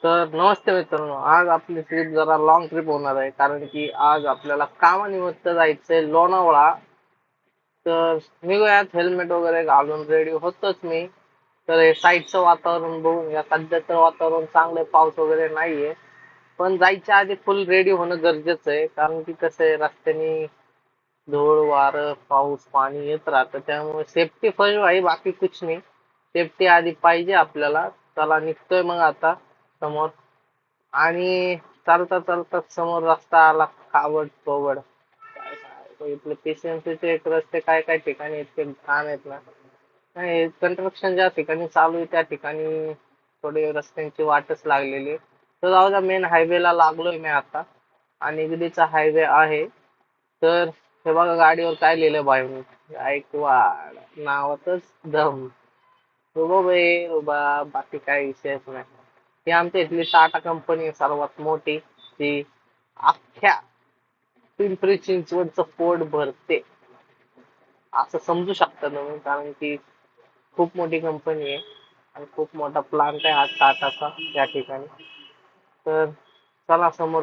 तर नमस्ते मित्रांनो, आज आपली ट्रिप जरा लॉंग ट्रिप होणार आहे कारण की आज आपल्याला कामानिमित्त जायचंय लोणावळा. तर निघूयात, हेल्मेट वगैरे घालून रेडी होतोच मी. तर हे साईडचं वातावरण बघून घ्या, सध्याचं वातावरण चांगलं आहे, पाऊस वगैरे नाहीये. पण जायच्या आधी फुल रेडी होणं गरजेचं आहे कारण की कसं आहे, रस्त्याने धूळ वारं पाऊस पाणी येत राहतं, त्यामुळे सेफ्टी फर्स्ट भाई, बाकी कुछ नाही. सेफ्टी आधी पाहिजे आपल्याला. चला निघतोय मग आता समोर. आणि चालता चालता समोर रस्ता आला कावड पवड, काय काय इथले पीसीएमसीचे एक रस्ते काय काय ठिकाणी इतके घाण आहेत ना. नाही, कन्स्ट्रक्शन ज्या ठिकाणी चालू आहे त्या ठिकाणी थोडी रस्त्यांची वाटच लागलेली आहे. तर जाऊ द्या, मेन हायवेला लागलोय मी आता. आणि निगडीचा हायवे आहे. तर हे बघा गाडीवर काय लिहिलंय भाई, गायकवाड नावातच दम. रुबा भाई रुबा, बाकी काही विषयच नाही. ही आमच्या इथली टाटा कंपनी आहे सर्वात मोठी, जी अख्ख्या पिंपरी चिंचवडचं पोट भरते असं समजू शकता तुम्ही, कारण की खूप मोठी कंपनी आहे आणि खूप मोठा प्लांट आहे हा टाटाचा या ठिकाणी. तर चला समोर